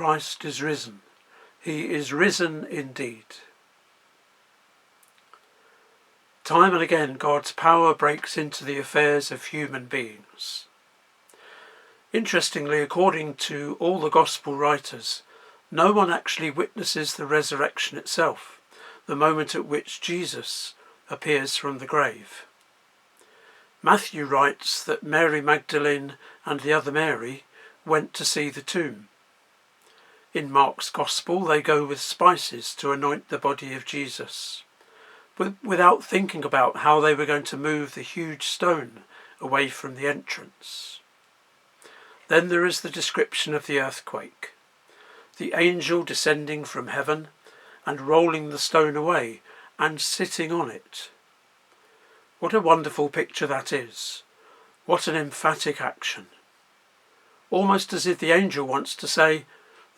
Christ is risen. He is risen indeed. Time and again, God's power breaks into the affairs of human beings. Interestingly, according to all the gospel writers, no one actually witnesses the resurrection itself, the moment at which Jesus appears from the grave. Matthew writes that Mary Magdalene and the other Mary went to see the tomb. In Mark's Gospel, they go with spices to anoint the body of Jesus, but without thinking about how they were going to move the huge stone away from the entrance. Then there is the description of the earthquake, the angel descending from heaven and rolling the stone away and sitting on it. What a wonderful picture that is. What an emphatic action. Almost as if the angel wants to say,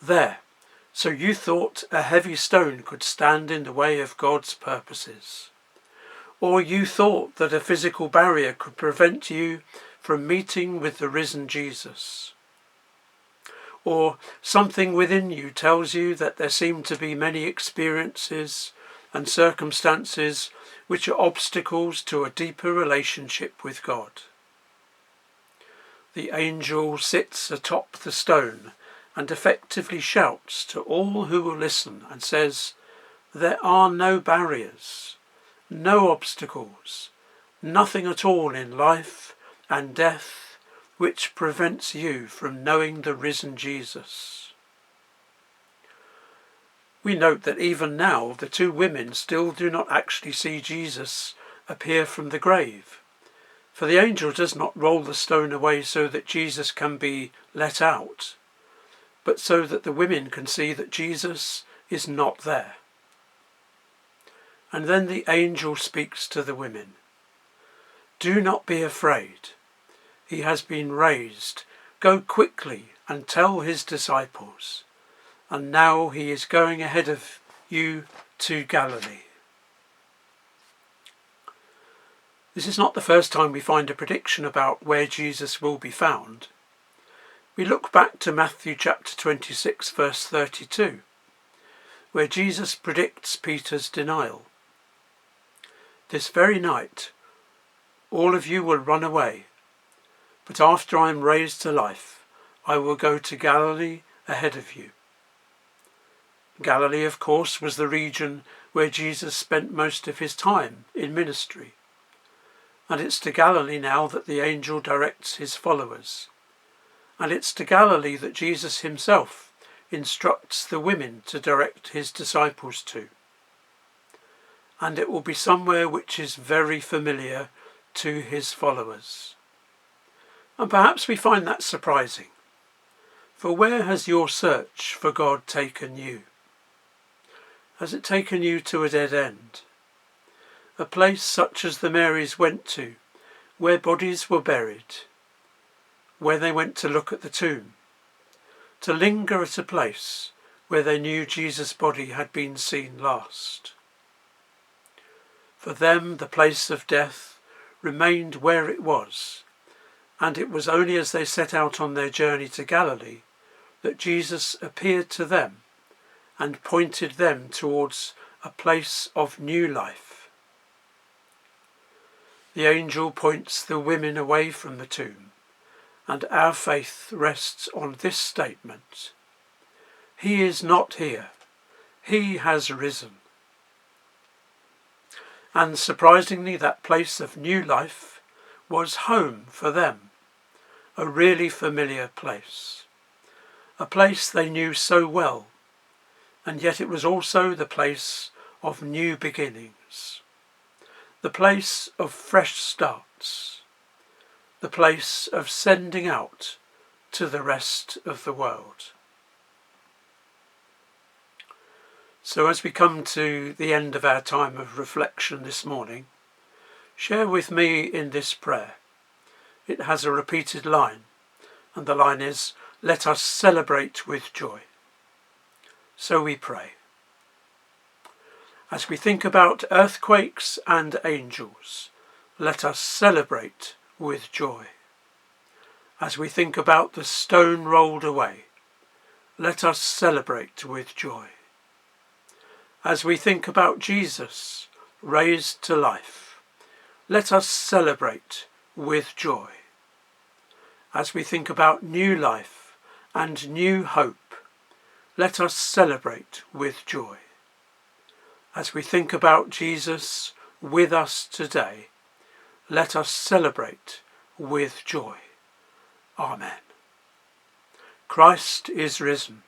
"There, so you thought a heavy stone could stand in the way of God's purposes. Or you thought that a physical barrier could prevent you from meeting with the risen Jesus. Or something within you tells you that there seem to be many experiences and circumstances which are obstacles to a deeper relationship with God." The angel sits atop the stone and effectively shouts to all who will listen and says, "There are no barriers, no obstacles, nothing at all in life and death which prevents you from knowing the risen Jesus." We note that even now the two women still do not actually see Jesus appear from the grave, for the angel does not roll the stone away so that Jesus can be let out, but so that the women can see that Jesus is not there. And then the angel speaks to the women. "Do not be afraid. He has been raised. Go quickly and tell his disciples. And now he is going ahead of you to Galilee." This is not the first time we find a prediction about where Jesus will be found. We look back to Matthew chapter 26, verse 32, where Jesus predicts Peter's denial. "This very night, all of you will run away, but after I am raised to life, I will go to Galilee ahead of you." Galilee, of course, was the region where Jesus spent most of his time in ministry. And it's to Galilee now that the angel directs his followers. And it's to Galilee that Jesus himself instructs the women to direct his disciples to. And it will be somewhere which is very familiar to his followers. And perhaps we find that surprising. For where has your search for God taken you? Has it taken you to a dead end? A place such as the Marys went to, where bodies were buried, where they went to look at the tomb, to linger at a place where they knew Jesus' body had been seen last. For them, the place of death remained where it was, and it was only as they set out on their journey to Galilee that Jesus appeared to them and pointed them towards a place of new life. The angel points the women away from the tomb, and our faith rests on this statement: He is not here, he has risen. And surprisingly, that place of new life was home for them, a really familiar place, a place they knew so well, and yet it was also the place of new beginnings. The place of fresh starts, the place of sending out to the rest of the world. So as we come to the end of our time of reflection this morning, share with me in this prayer. It has a repeated line, and the line is, "Let us celebrate with joy." So we pray. As we think about earthquakes and angels, let us celebrate with joy. As we think about the stone rolled away, let us celebrate with joy. As we think about Jesus raised to life, let us celebrate with joy. As we think about new life and new hope, let us celebrate with joy. As we think about Jesus with us today, let us celebrate with joy. Amen. Christ is risen.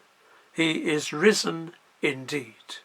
He is risen indeed.